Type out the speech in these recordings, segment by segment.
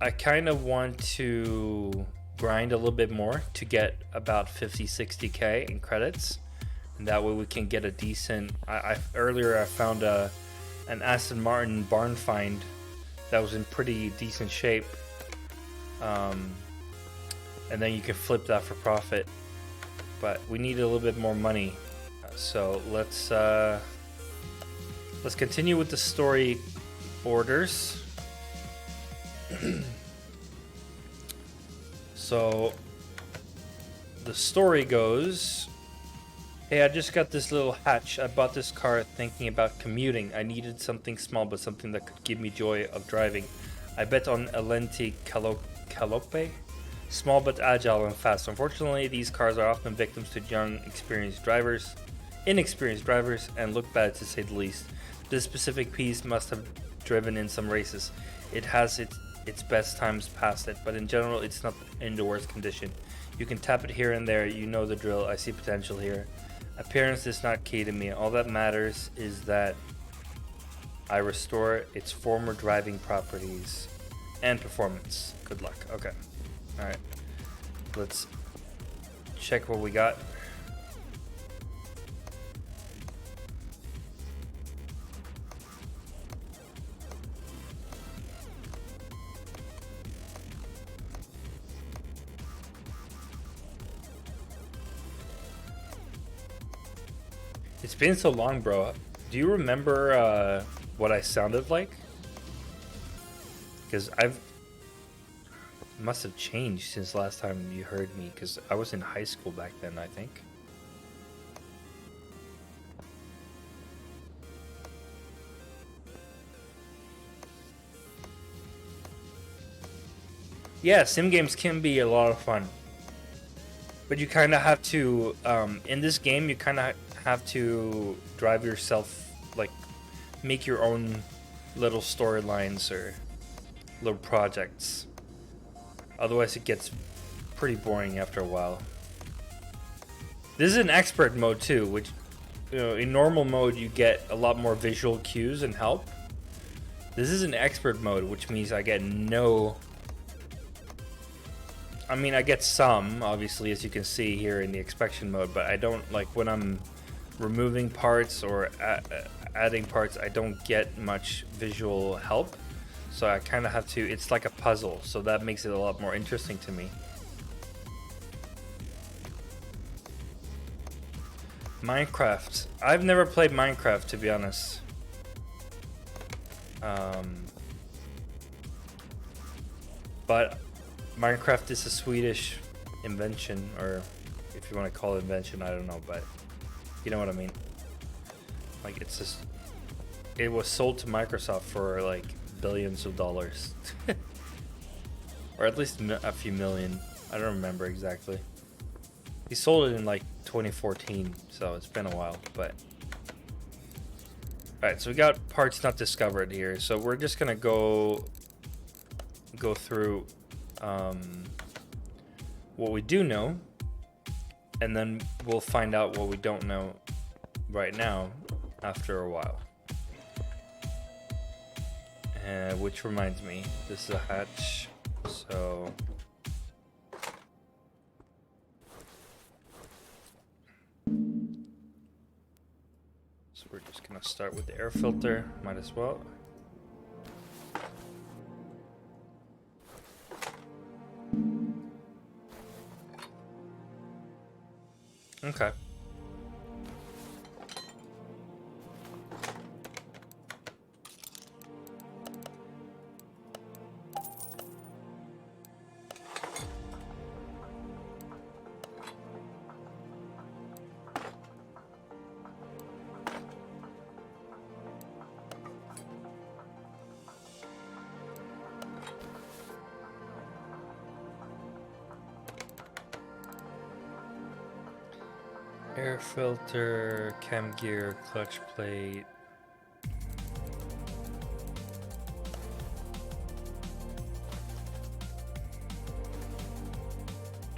I kind of want to grind a little bit more to get about 50-60k in credits, and that way we can get a decent. Earlier I found an Aston Martin barn find that was in pretty decent shape, and then you can flip that for profit. But we need a little bit more money, so let's continue with the story orders. So the story goes, hey, I just got this little hatch. I bought this car thinking about commuting. I needed something small, but something that could give me joy of driving. I bet on a Lenti Calope, small but agile and fast. Unfortunately, these cars are often victims to young, inexperienced drivers, and look bad to say the least. This specific piece must have driven in some races. It has its best times past it, but in general, it's not in the worst condition. You can tap it here and there, you know the drill. I see potential here. Appearance is not key to me. All that matters is that I restore its former driving properties and performance. Good luck. Okay. Alright. Let's check what we got. It's been so long, bro. Do you remember what I sounded like? Because must have changed since last time you heard me, because I was in high school back then, I think. Yeah, sim games can be a lot of fun. But you kind of have to, in this game, you kind of have to drive yourself, like, make your own little storylines or little projects. Otherwise, it gets pretty boring after a while. This is an expert mode too, which, you know, in normal mode, you get a lot more visual cues and help. This is an expert mode, which means I get no... I mean, I get some, obviously, as you can see here in the inspection mode, but I don't, like, when I'm removing parts or adding parts, I don't get much visual help. So I kind of have to, it's like a puzzle, so that makes it a lot more interesting to me. Minecraft. I've never played Minecraft, to be honest. But Minecraft is a Swedish invention, or if you want to call it invention, I don't know, but you know what I mean. Like, it's just, it was sold to Microsoft for like billions of dollars. Or at least a few million. I don't remember exactly. He sold it in like 2014, so it's been a while, but... Alright, so we got parts not discovered here, so we're just gonna go through what we do know, and then we'll find out what we don't know right now after a while. Which reminds me, this is a hatch, so we're just gonna start with the air filter, might as well. Okay. Air filter, cam gear, clutch plate.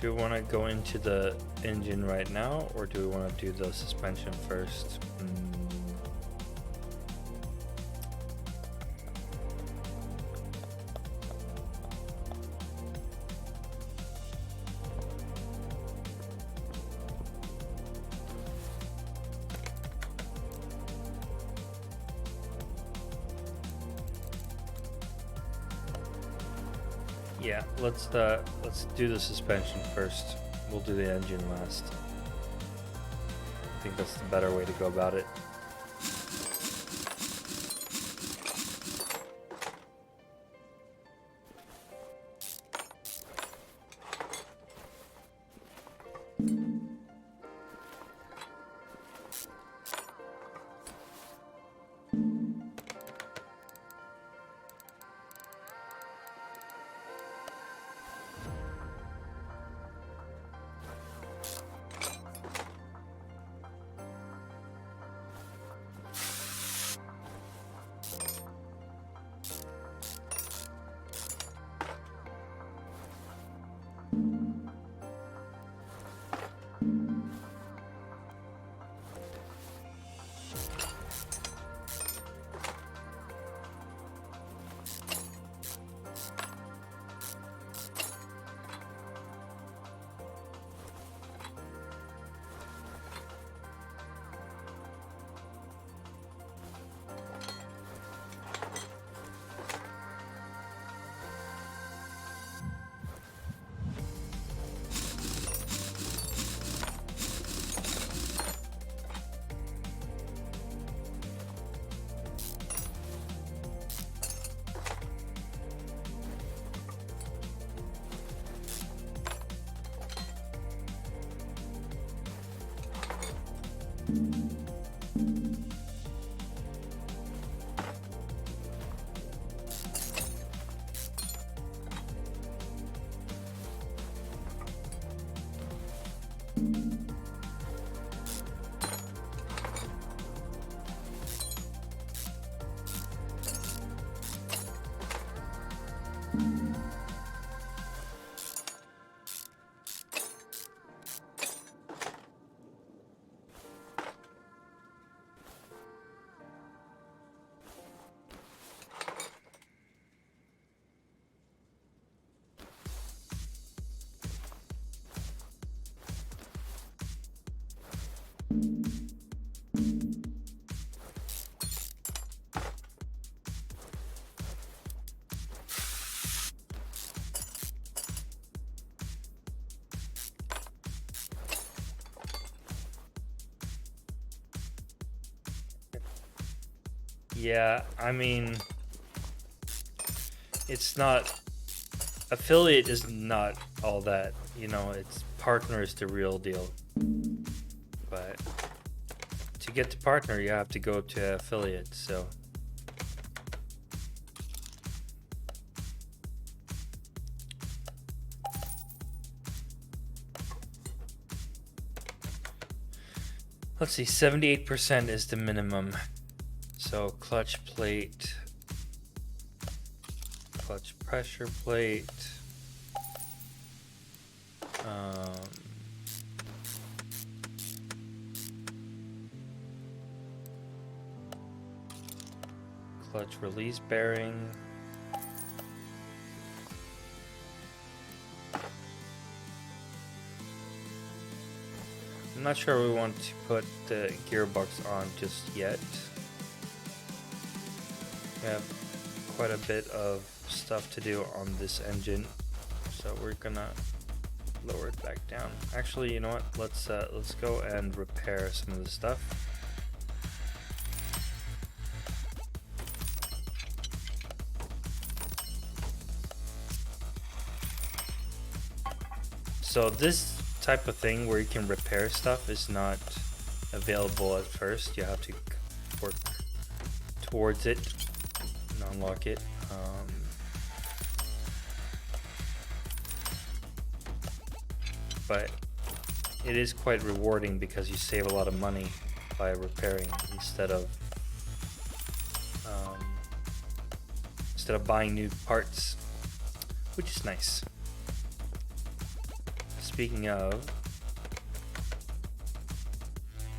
Do we want to go into the engine right now, or do we want to do the suspension first? Yeah, let's do the suspension first. We'll do the engine last. I think that's the better way to go about it. Yeah, I mean, it's not, affiliate is not all that, you know, it's partner is the real deal. But to get to partner, you have to go to affiliate, so. Let's see, 78% is the minimum. So clutch plate, clutch pressure plate, clutch release bearing, I'm not sure we want to put the gearbox on just yet. We have quite a bit of stuff to do on this engine, so we're gonna lower it back down. Actually, you know what? Let's go and repair some of the stuff. So this type of thing where you can repair stuff is not available at first. You have to work towards it and unlock it. But it is quite rewarding because you save a lot of money by repairing instead of buying new parts, which is nice. Speaking of,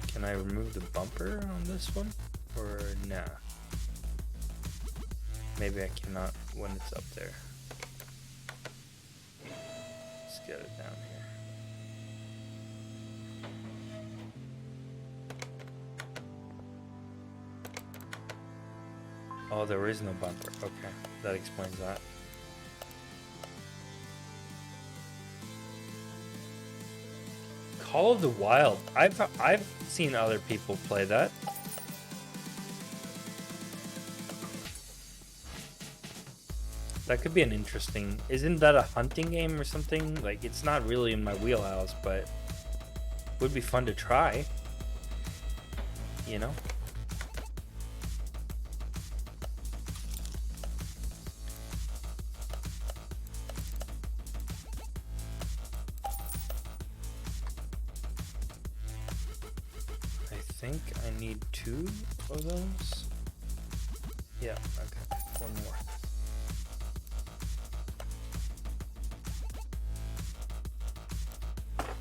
can I remove the bumper on this one or nah? Maybe I cannot when it's up there. Let's get it down here. Oh, there is no bumper. Okay, that explains that. Call of the Wild. I've seen other people play that. That could be an interesting... Isn't that a hunting game or something? Like, it's not really in my wheelhouse, but would be fun to try. You know? I think I need 2 of those. Yeah, okay. 1 more.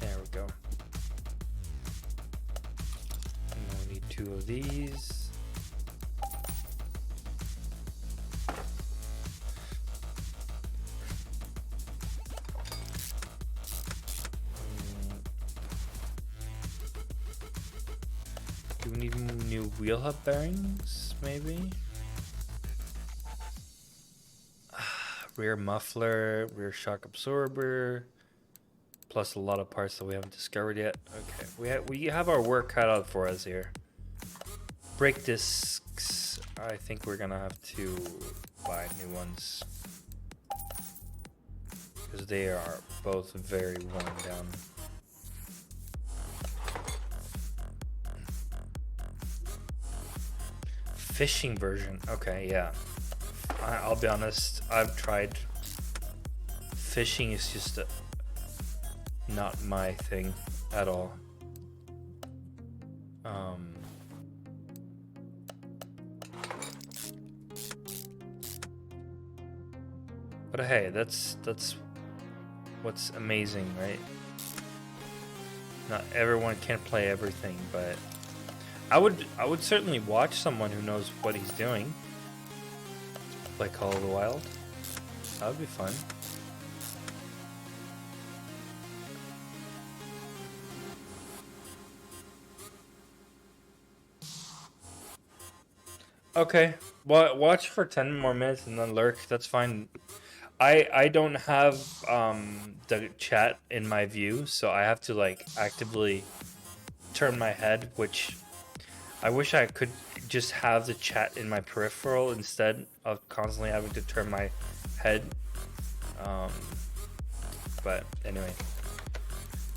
There we go. And then we need 2 of these. Do we need new wheel hub bearings, maybe? Rear muffler, rear shock absorber, plus a lot of parts that we haven't discovered yet. Okay, we have our work cut out for us here. Brake discs, I think we're gonna have to buy new ones, because they are both very worn down. Fishing version, okay, yeah. I'll be honest, I've tried. Fishing is just not my thing at all. But hey, that's what's amazing, right? Not everyone can play everything, but I would certainly watch someone who knows what he's doing. Like Call of the Wild. That would be fun. Okay, well, watch for 10 more minutes and then lurk. That's fine. I don't have the chat in my view, so I have to like actively turn my head, which I wish I could just have the chat in my peripheral instead of constantly having to turn my head. But anyway,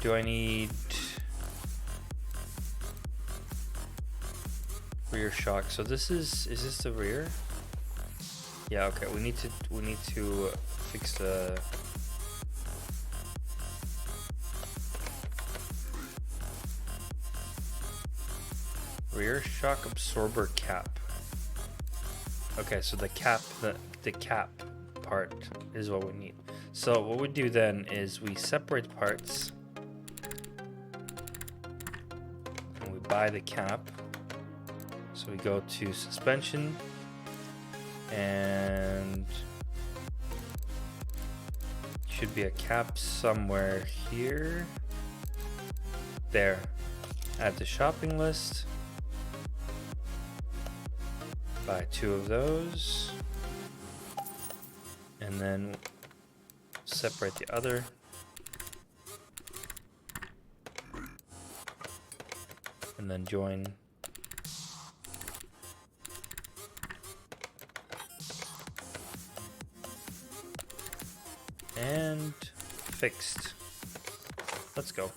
do I need rear shock? So this is this the rear? Yeah, okay, we need to fix the rear shock absorber cap. Okay, so the cap part is what we need. So what we do then is we separate parts and we buy the cap. So we go to suspension and should be a cap somewhere here. There. Add the shopping list. Buy 2 of those. And then separate the other. And then join. And fixed. Let's go.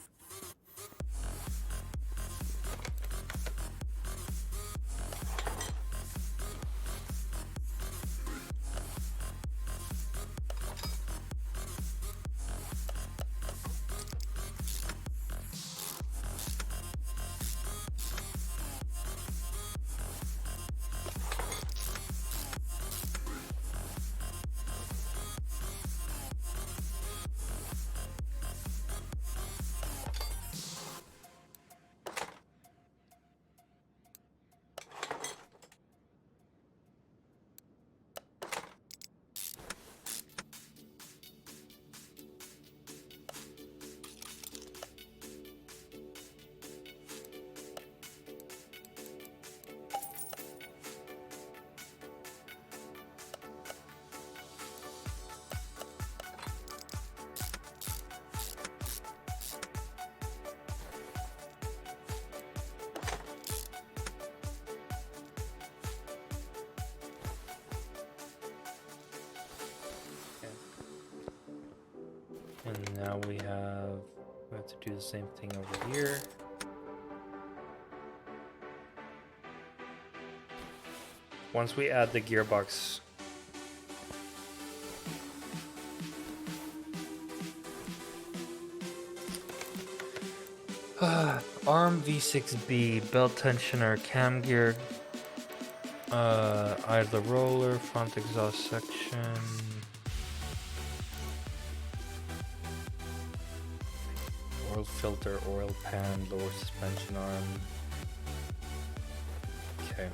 And now we have to do the same thing over here. Once we add the gearbox, arm V6B, belt tensioner, cam gear, idler roller, front exhaust section, oil filter, oil pan, lower suspension arm. Okay.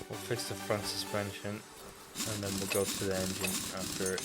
We'll fix the front suspension and then we'll go to the engine after it.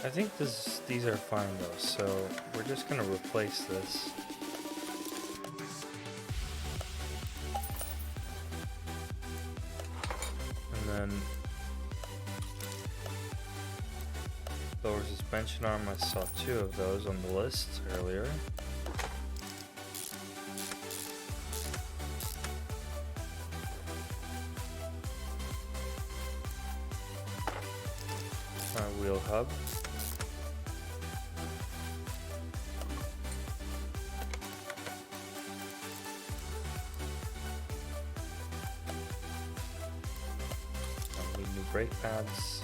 I think these are fine though, so we're just gonna replace this. And then lower suspension arm, I saw 2 of those on the list earlier. Wheel hub. New brake pads.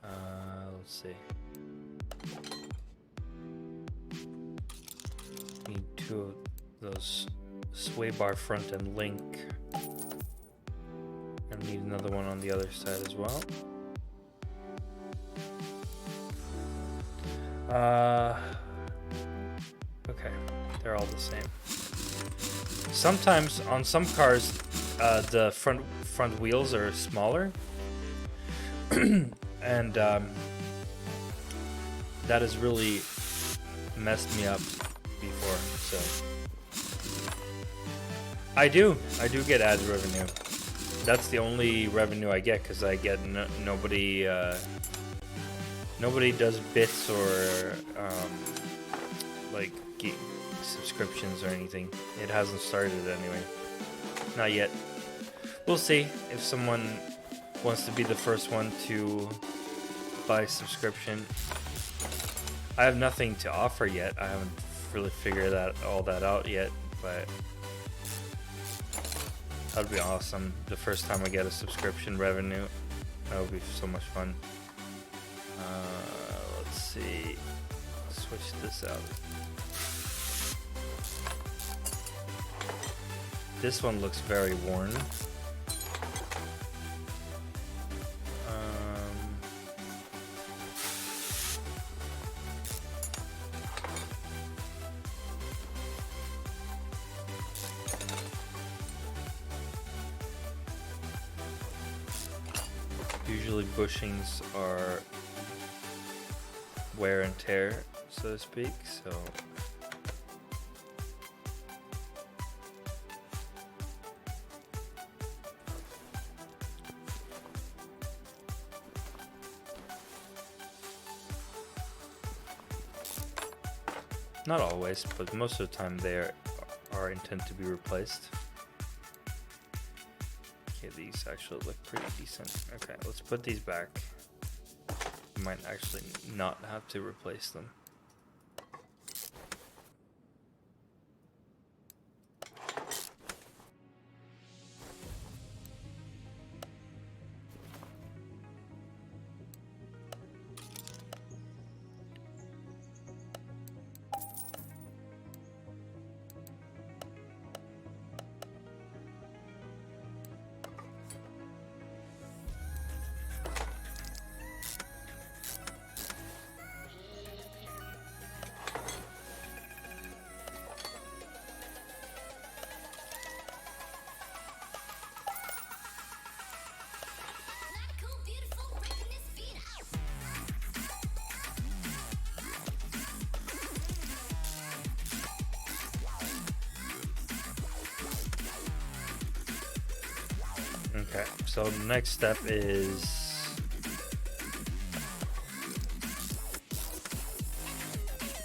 Let's see. Need 2 of those sway bar front and link. And need another one on the other side as well. Okay, they're all the same. Sometimes on some cars, the front wheels are smaller, and that has really messed me up before. So I do get ad revenue. That's the only revenue I get because I get nobody. Nobody does bits or like subscriptions or anything. It hasn't started anyway. Not yet. We'll see if someone wants to be the first one to buy subscription. I have nothing to offer yet. I haven't really figured all that out yet, but that'd be awesome. The first time I get a subscription revenue, that would be so much fun. Let's see. Switch this out. This one looks very worn. Usually bushings are wear and tear, so to speak, so not always, but most of the time they are intended to be replaced. Okay, these actually look pretty decent. Okay, let's put these back. We might actually not have to replace them. So the next step is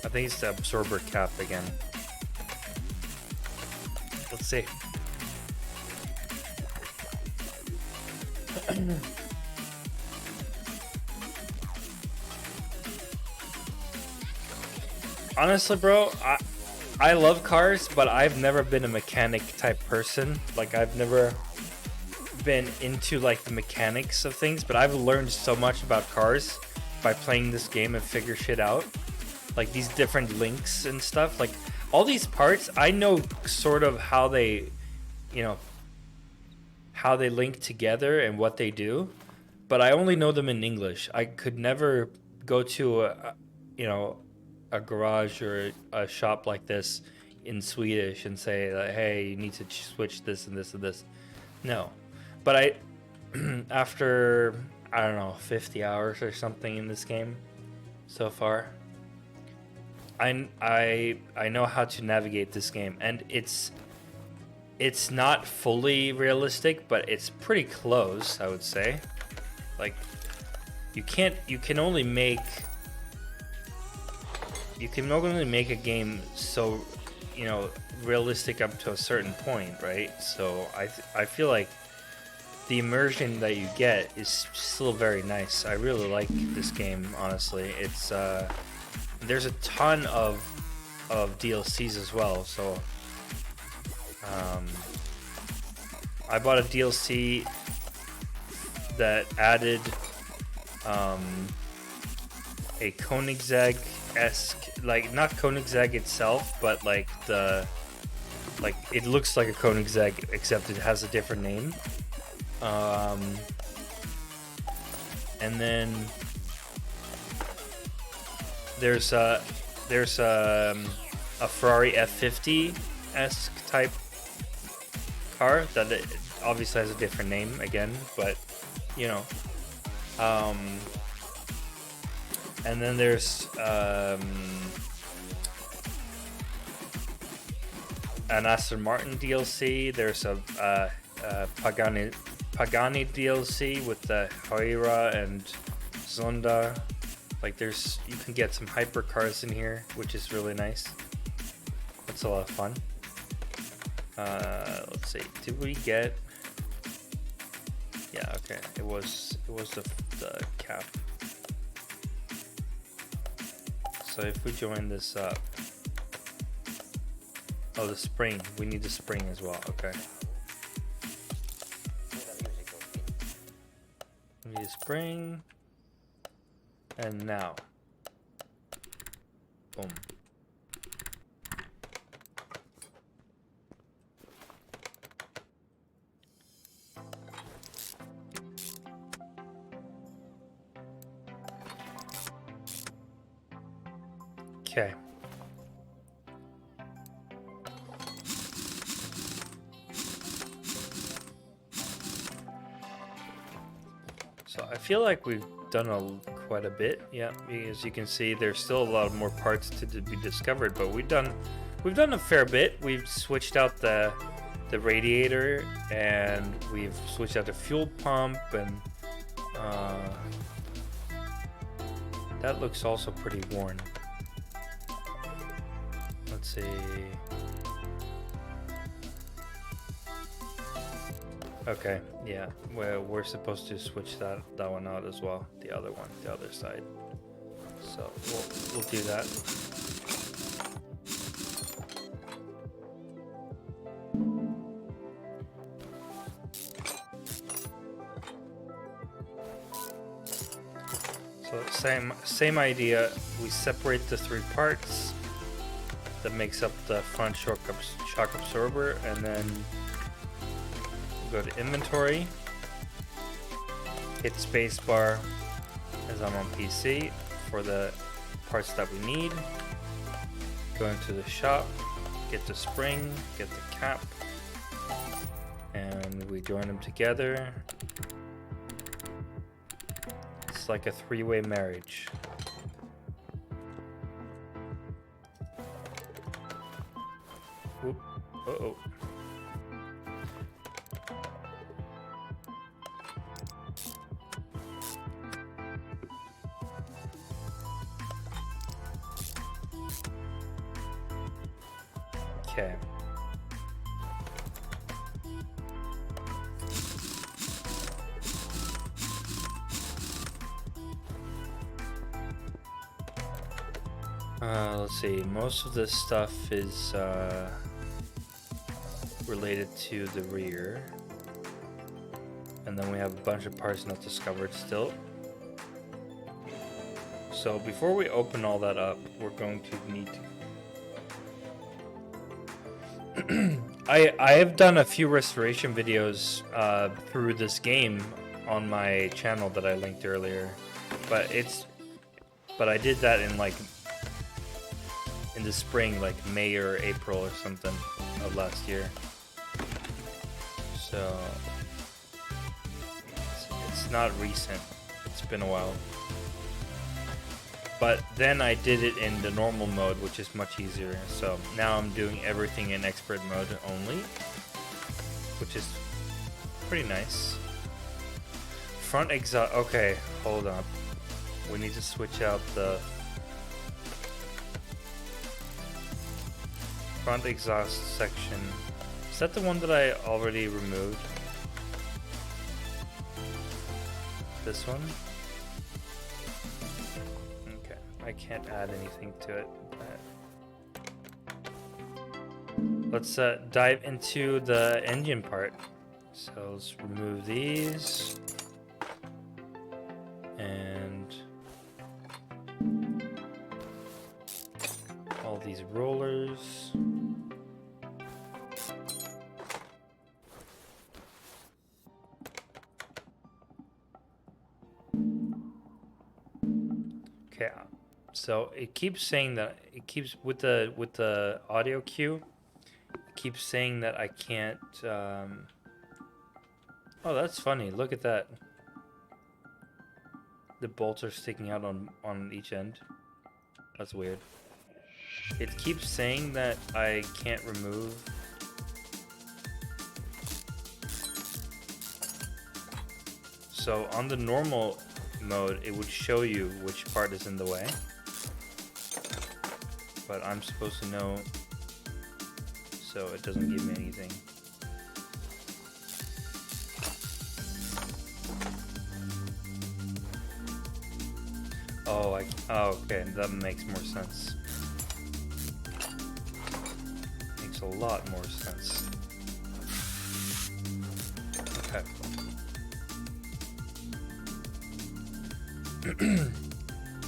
I think it's the absorber cap again. Let's see. Honestly, bro, I love cars, but I've never been a mechanic type person. Like, I've never been into like the mechanics of things, but I've learned so much about cars by playing this game and figure shit out. Like these different links and stuff. Like all these parts, I know sort of how they, you know, how they link together and what they do, but I only know them in English. I could never go to a garage or a shop like this in Swedish and say like, hey, you need to switch this and this and this. No, but I after I don't know 50 hours or something in this game so far, I know how to navigate this game, and it's not fully realistic, but it's pretty close, I would say. Like you can only make a game so, you know, realistic up to a certain point, right? So I feel like the immersion that you get is still very nice. I really like this game, honestly. It's there's a ton of DLCs as well, so I bought a DLC that added a Koenigsegg-esque, like not Koenigsegg itself, but like it looks like a Koenigsegg except it has a different name. And then there's a Ferrari F50-esque type car that it obviously has a different name again, but you know. And then there's an Aston Martin DLC. There's a Pagani DLC with the Huayra and Zonda. Like you can get some hypercars in here, which is really nice. That's a lot of fun. Let's see. Did we get? Yeah. Okay. It was the cap. So if we join this up, oh, the spring. We need the spring as well. Okay. We need a spring. And now. Boom. Okay. So I feel like we've done quite a bit. Yeah, as you can see, there's still a lot more parts to be discovered, but we've done a fair bit. We've switched out the radiator, and we've switched out the fuel pump, and that looks also pretty worn. Let's see. Okay, yeah. Well, we're supposed to switch that one out as well. The other one, the other side. So we'll do that. So same idea. We separate the three parts that makes up the front shock absorber, and then go to inventory, hit spacebar as I'm on PC for the parts that we need, go into the shop, get the spring, get the cap, and we join them together. It's like a three-way marriage. Whoop. Uh-oh. Okay. Let's see. Most of this stuff is related to the rear. And then we have a bunch of parts not discovered still. So before we open all that up, we're going to need to... I have done a few restoration videos through this game on my channel that I linked earlier. But I did that in like in the spring, like May or April or something of last year. So it's not recent. It's been a while. But then I did it in the normal mode, which is much easier. So now I'm doing everything in expert mode only, which is pretty nice. Front exhaust. Okay, hold up. We need to switch out the front exhaust section. Is that the one that I already removed? This one? Okay, I can't add anything to it. Let's dive into the engine part. So let's remove these. And all these rollers. Okay, so it keeps saying that it keeps with the audio cue. It keeps saying that I can't. Oh, that's funny. Look at that. The bolts are sticking out on each end. That's weird. It keeps saying that I can't remove. So on the normal mode, it would show you which part is in the way. But I'm supposed to know, so it doesn't give me anything. Oh, okay, that makes more sense. Makes a lot more sense. Okay.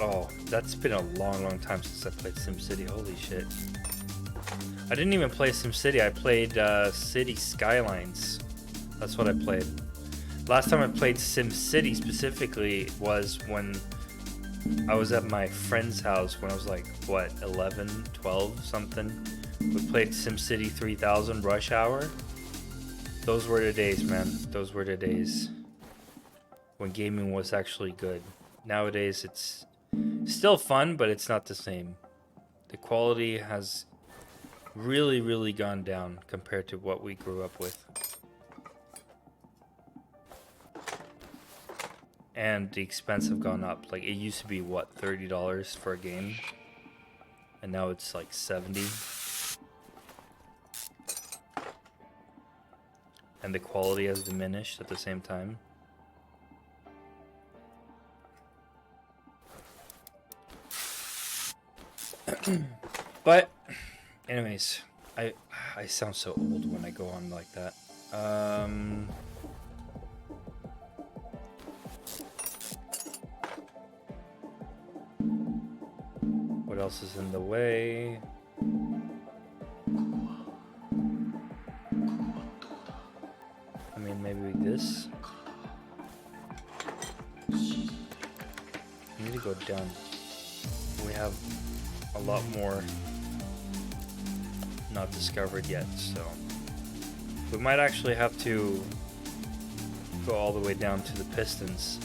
Oh, that's been a long time since I played SimCity. Holy shit. I didn't even play SimCity. I played City Skylines. That's what I played. Last time I played SimCity specifically was when I was at my friend's house when I was like, what, 11, 12, something. We played SimCity 3000 Rush Hour. Those were the days, man. Those were the days when gaming was actually good. Nowadays, it's still fun, but it's not the same. The quality has really gone down compared to what we grew up with. And the expense have gone up. Like, it used to be, what, $30 for a game? And now it's like 70. And the quality has diminished at the same time. But anyways, I sound so old when I go on like that. What else is in the way? I mean, maybe this. I need to go down. We have a lot more not discovered yet, so we might actually have to go all the way down to the pistons.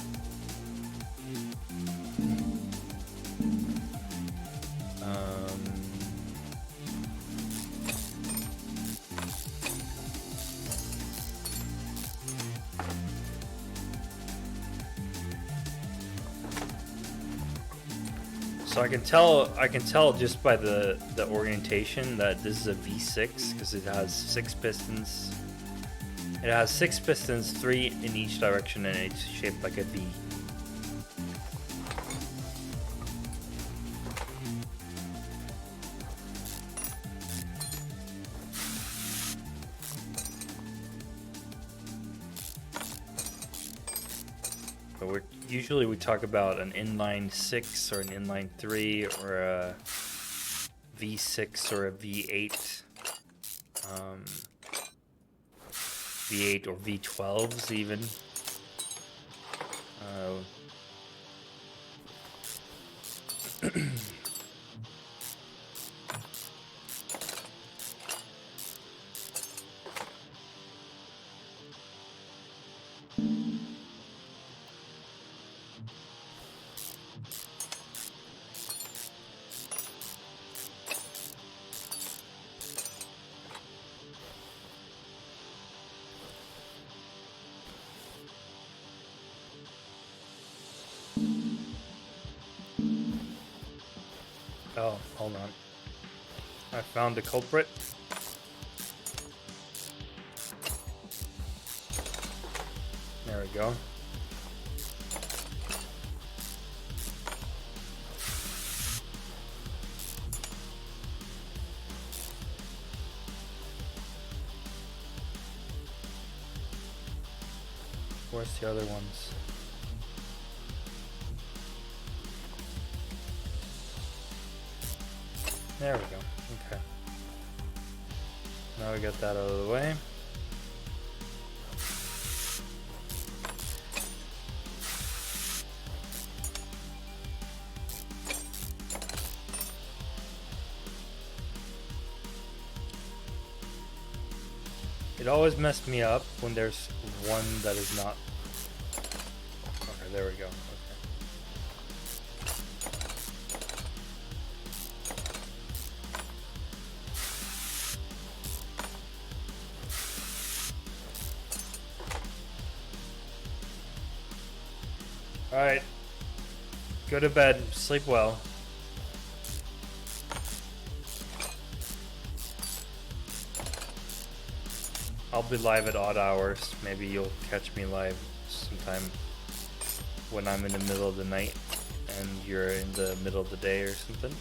So I can tell just by the orientation that this is a V6 because it has 6 pistons. It has 6 pistons, 3 in each direction, and it's shaped like a V. But usually we talk about an inline 6 or an inline 3 or a V6 or a V8. V8 or V12s even. Oh, hold on. I found the culprit. There we go. Where's the other ones? There we go. Okay. Now we got that out of the way. It always messed me up when there's one that is not. Okay, there we go. Alright. Go to bed. Sleep well. I'll be live at odd hours. Maybe you'll catch me live sometime when I'm in the middle of the night and you're in the middle of the day or something.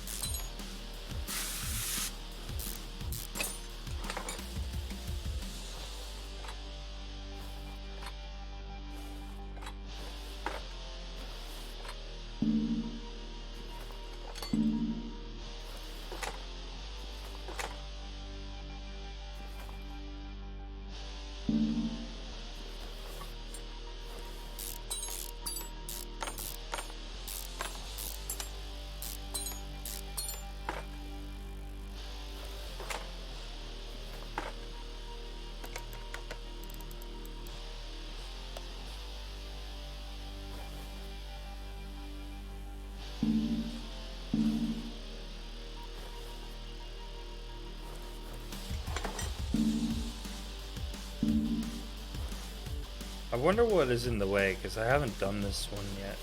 I wonder what is in the way, because I haven't done this one yet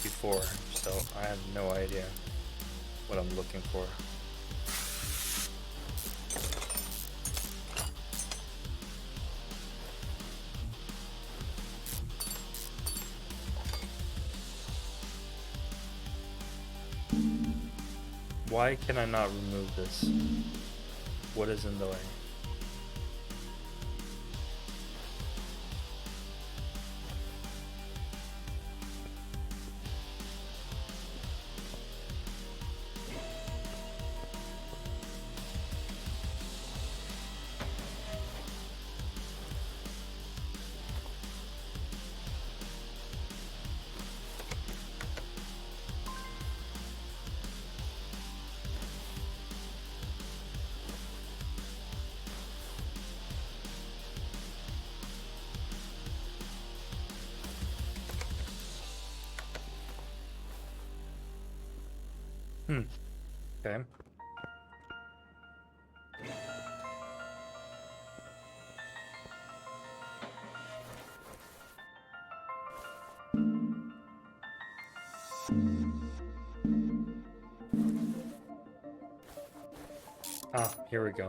before, so I have no idea what I'm looking for. Why can I not remove this? What is in the way? Okay. Ah, here we go.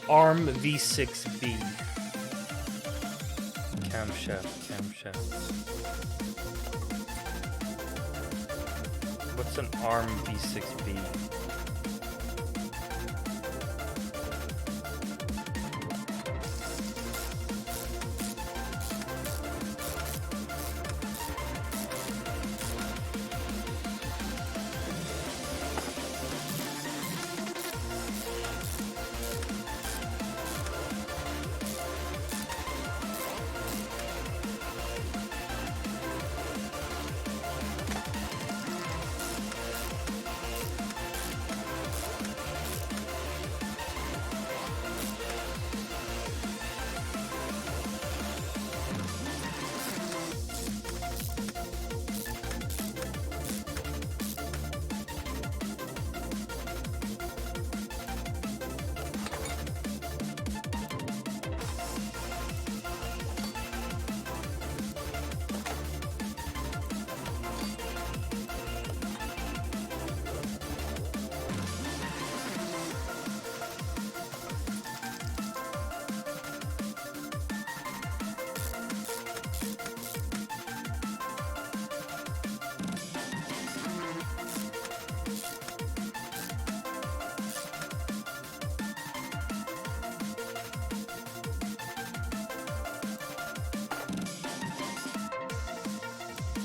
ARM V6B. Camshaft. What's an ARM V6B?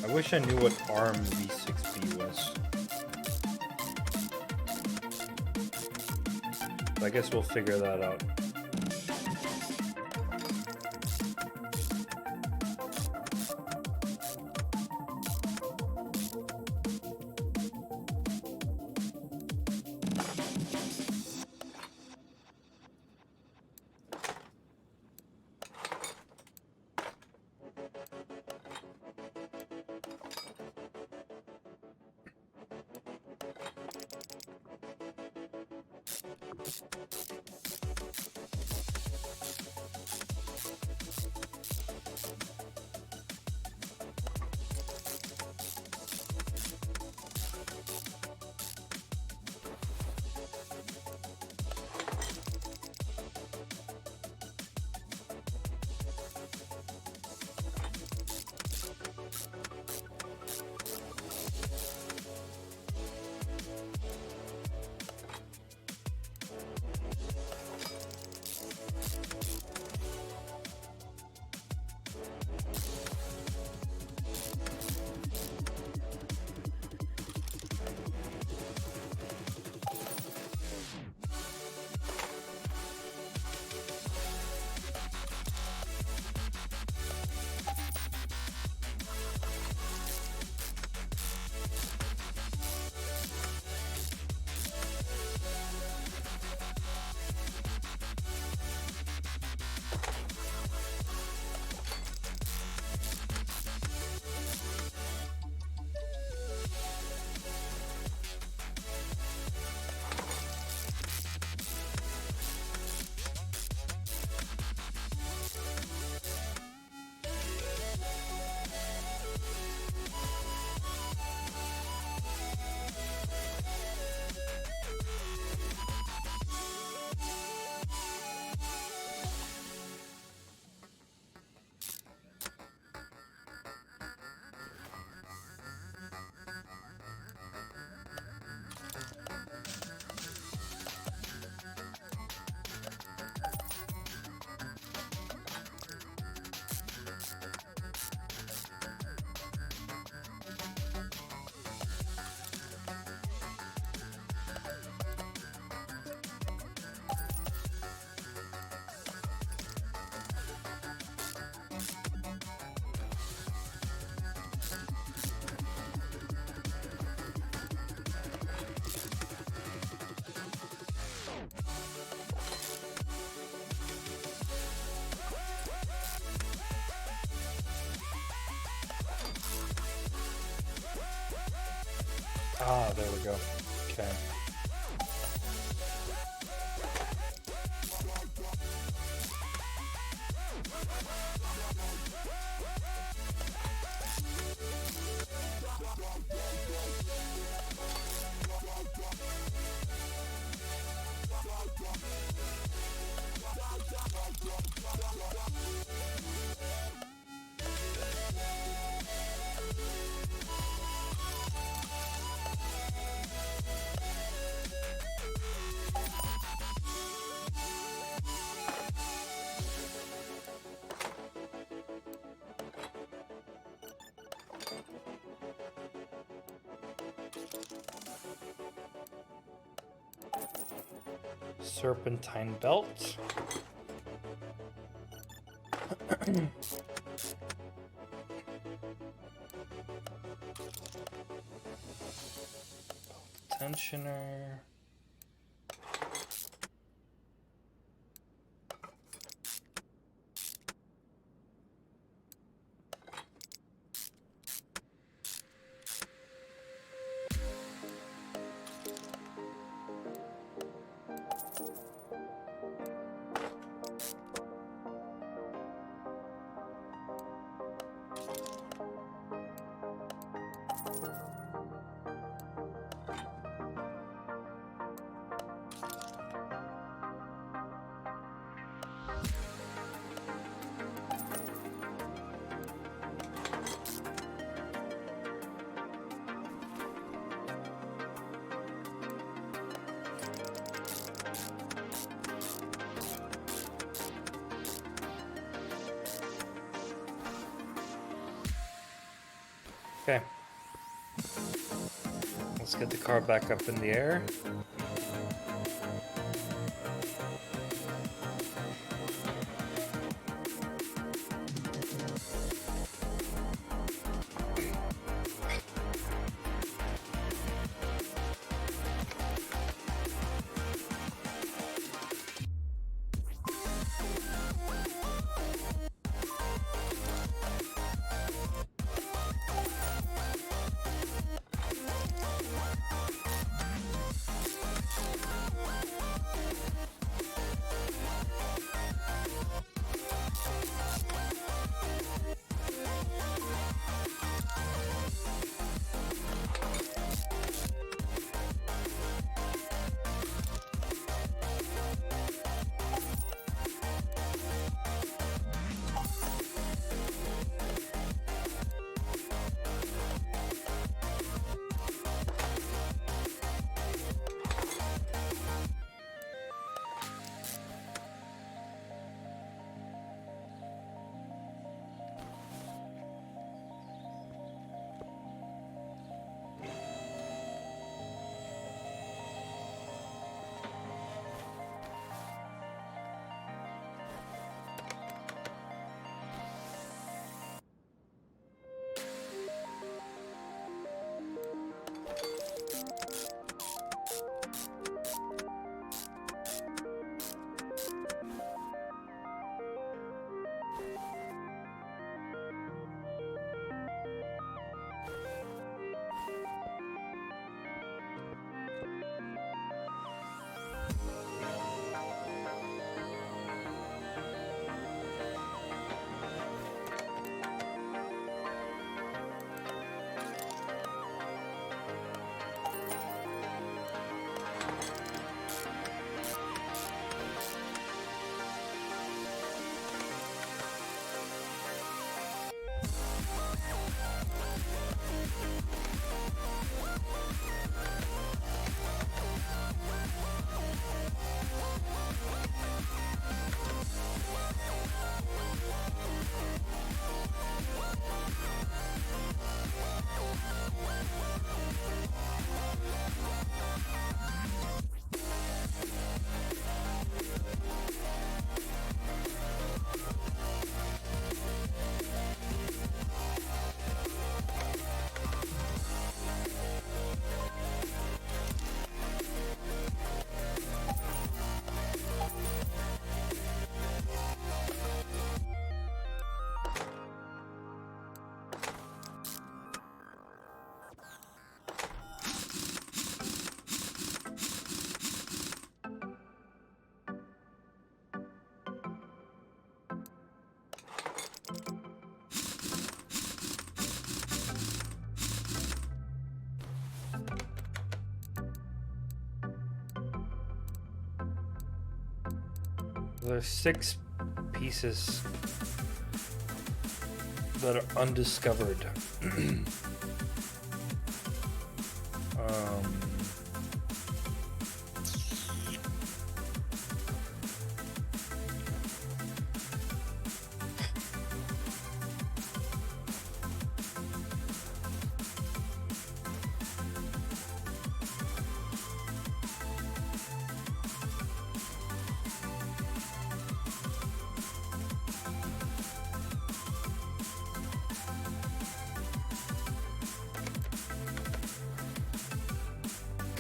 I wish I knew what ARM V6B was. But I guess we'll figure that out. Ah, there we go. Okay. Serpentine belt. Tensioner. Okay. Let's get the car back up in the air. There's 6 pieces that are undiscovered.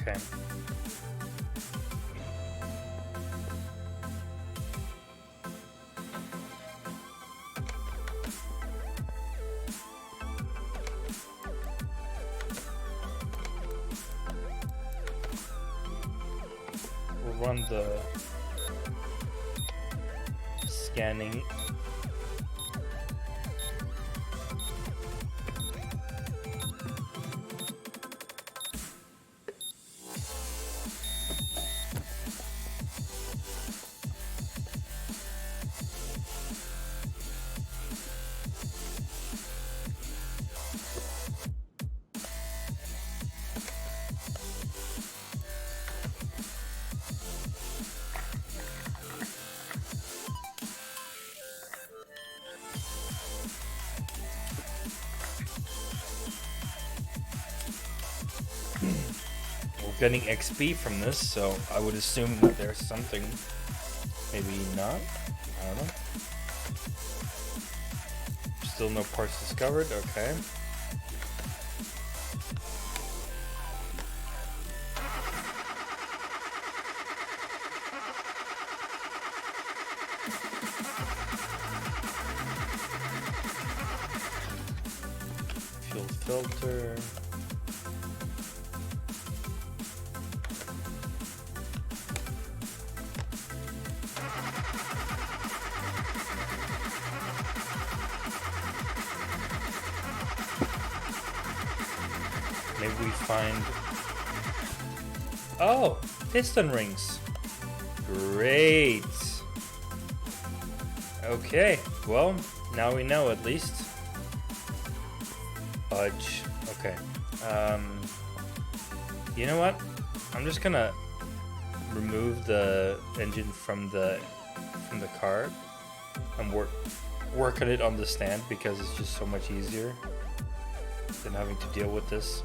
Okay. We'll run the scanning. We're getting XP from this, so I would assume that there's something. Maybe not. I don't know. Still no parts discovered. Okay. Fuel filter. Maybe we find... Oh! Piston rings! Great! Okay, well, now we know at least. Fudge. Okay. You know what? I'm just gonna remove the engine from the car and work on it on the stand because it's just so much easier than having to deal with this.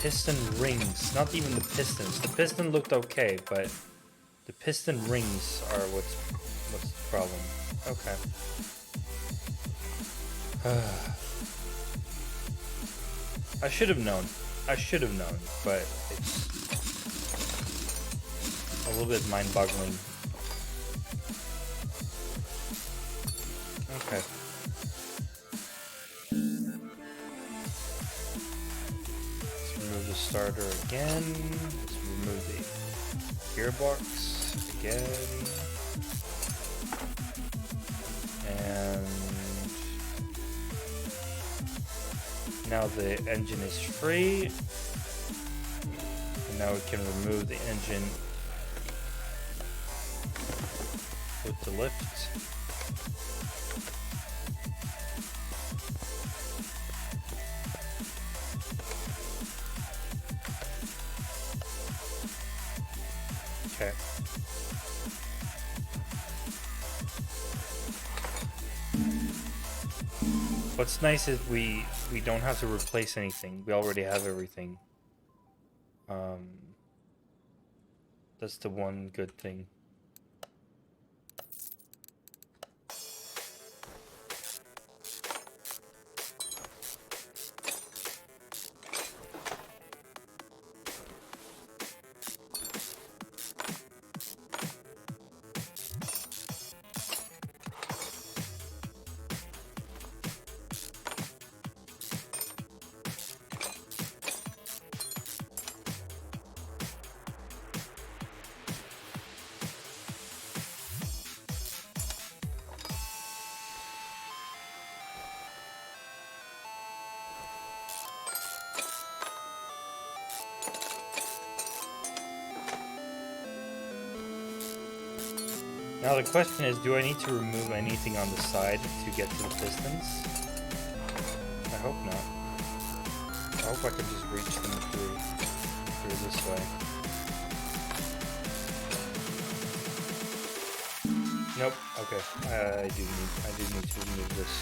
Piston rings, not even the pistons. The piston looked okay, but the piston rings are what's the problem. Okay. I should have known. But it's a little bit mind-boggling. Okay. Let's remove the starter again. Let's remove the gearbox again. And now the engine is free. And now we can remove the engine with the lift. Okay. What's nice is we don't have to replace anything. We already have everything. That's the one good thing. Now the question is, do I need to remove anything on the side to get to the pistons? I hope not. I hope I can just reach them through this way. Nope. Okay. I do need to remove this.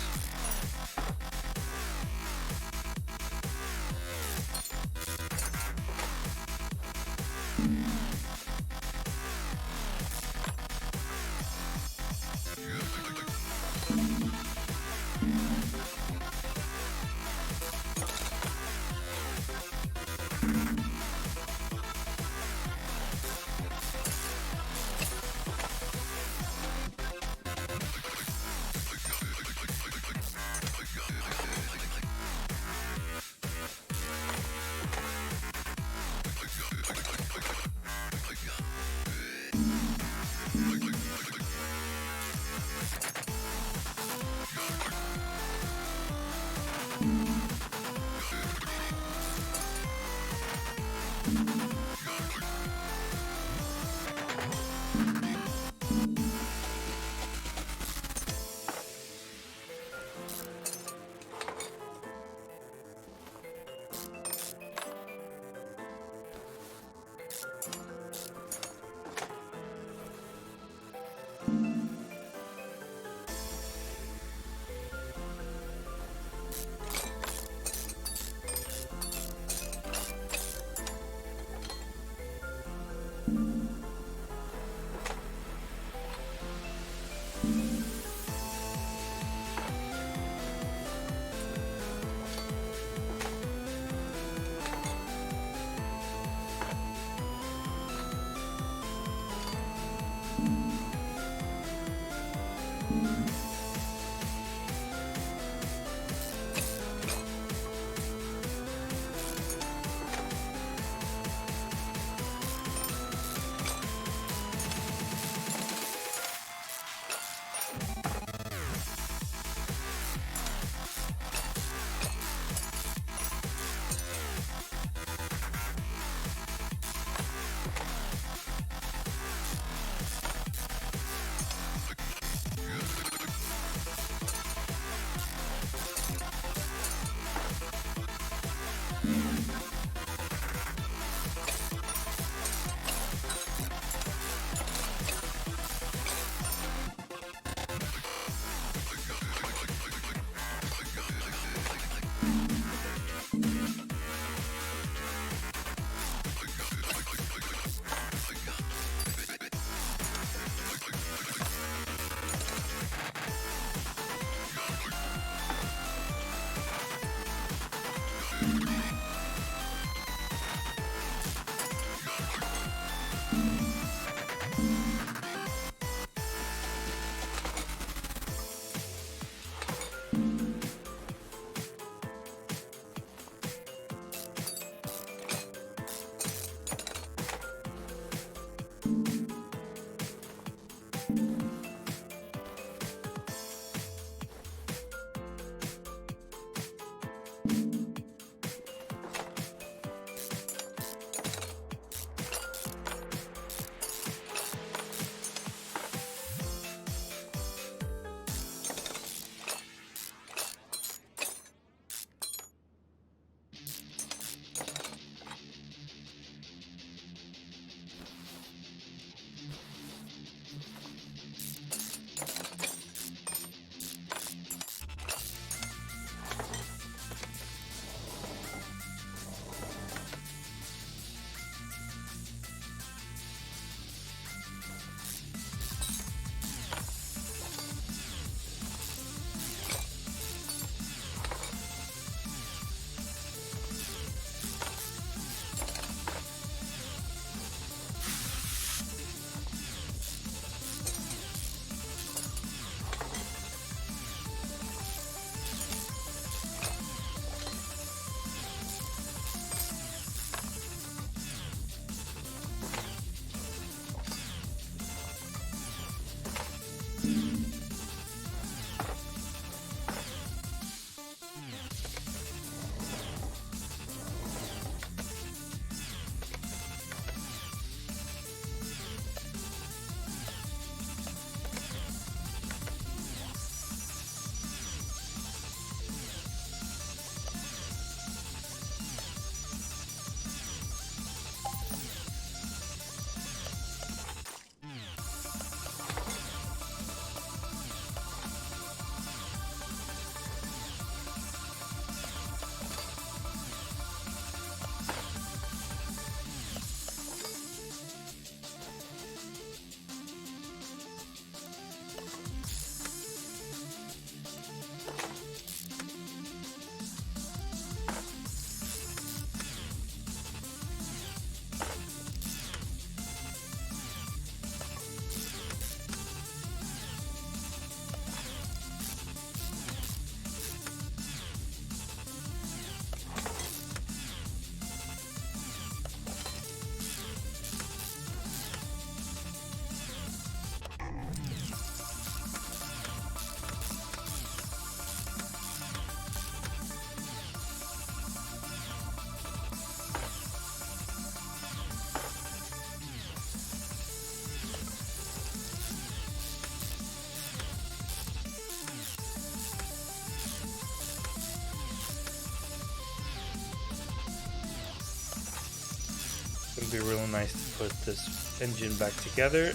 It'll be really nice to put this engine back together.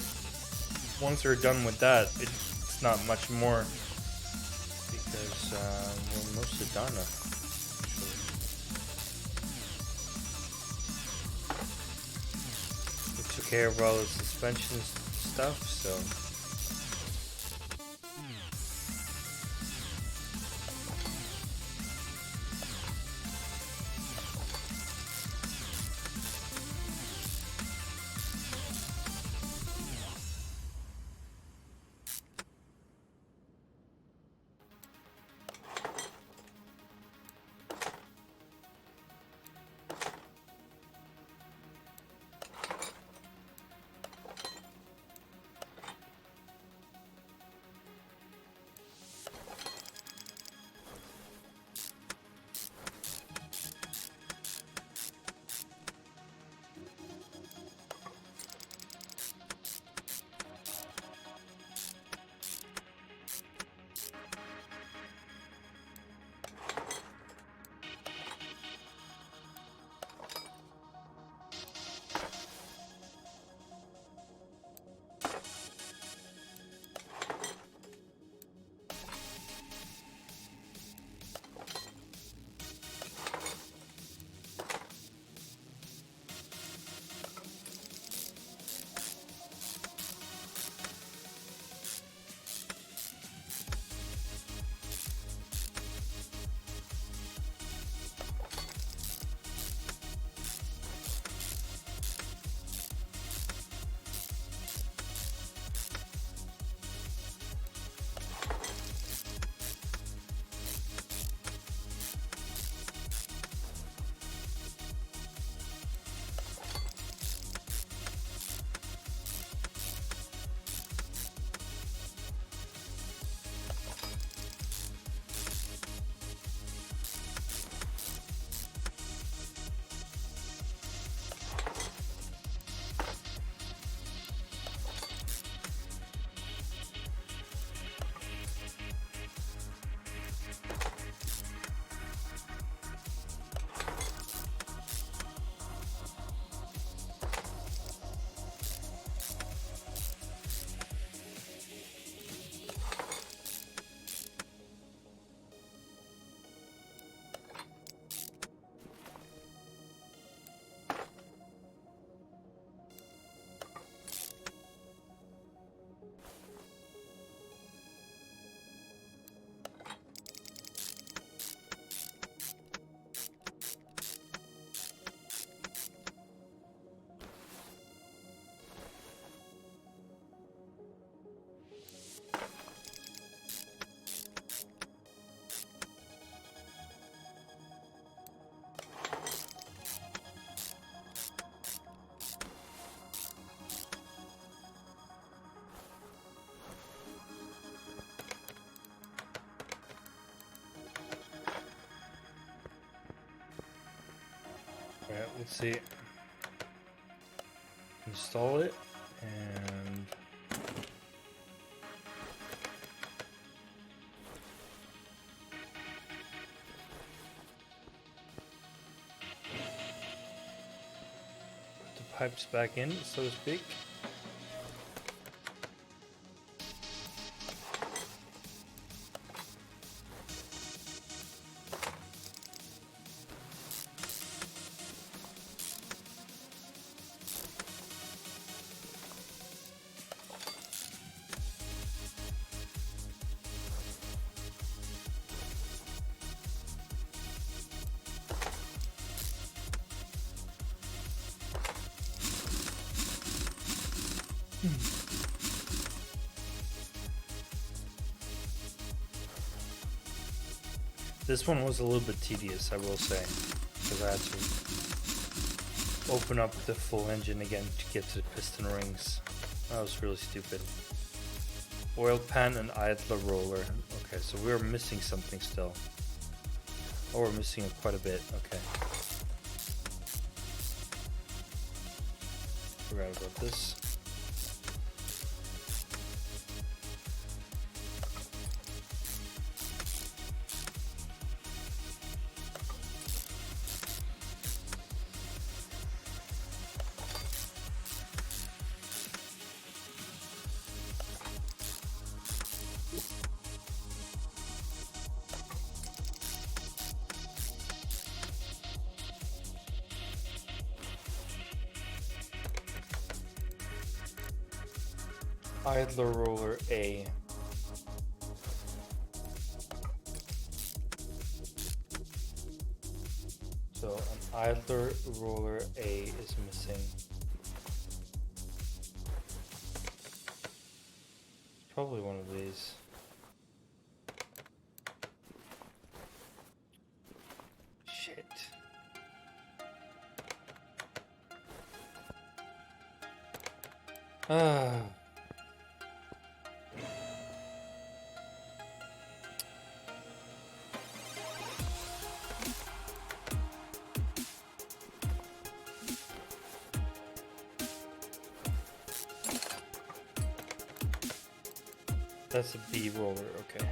Once we're done with that, it's not much more because we're mostly done. We took care of all the suspension stuff, so. Alright, let's see. Install it and put the pipes back in, so to speak. This one was a little bit tedious, I will say, because I had to open up the full engine again to get to the piston rings. That was really stupid. Oil pan and idler roller. Okay, so we're missing something still. Oh, we're missing quite a bit. Okay. Forgot about this. idler roller A. So an idler roller A is missing. It's probably one of these. Shit. Ah. That's a B roller, okay.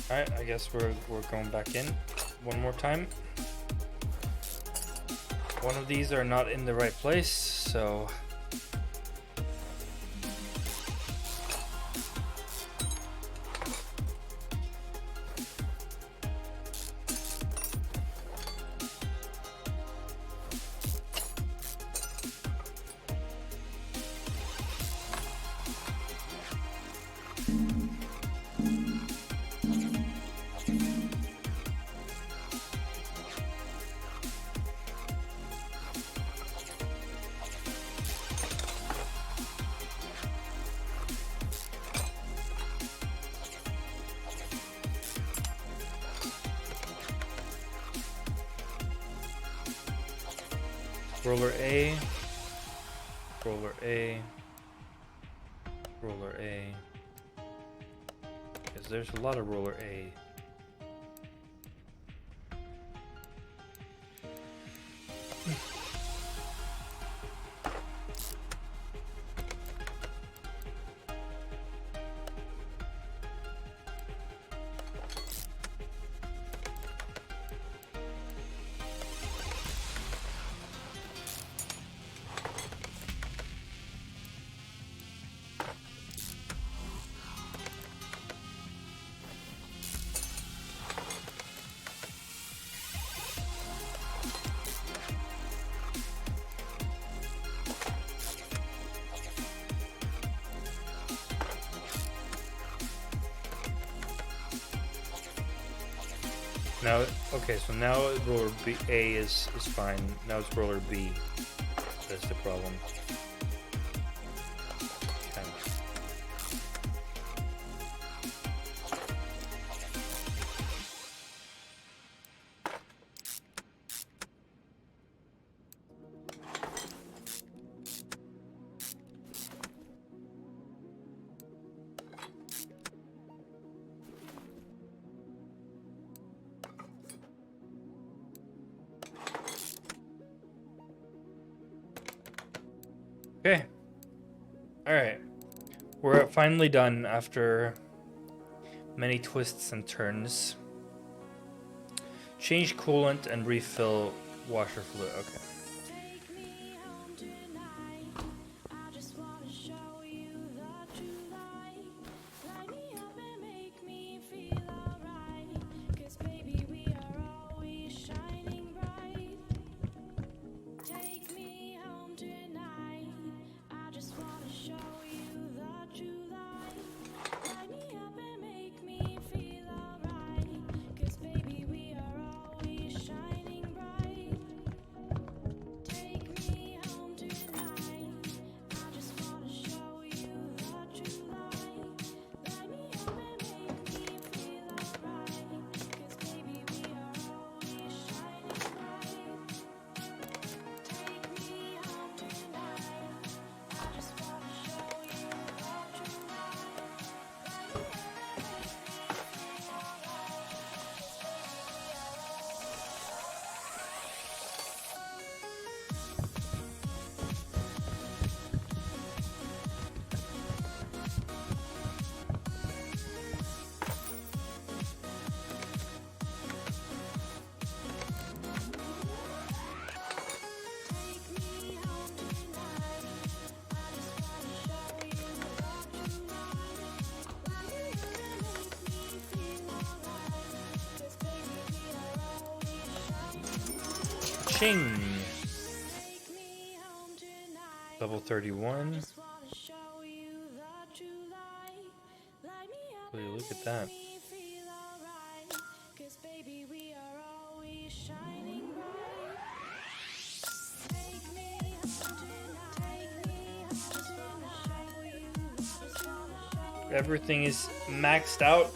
Alright, I guess we're going back in one more time. One of these are not in the right place, so roller A, roller A, roller A. Because there's a lot of roller A. Now, okay, so now roller B A is fine. Now it's roller B. That's the problem. Okay. Okay. Alright. We're finally done after many twists and turns. Change coolant and refill washer fluid. Okay. Ching. Level 31. Really, look at that. Everything is maxed out.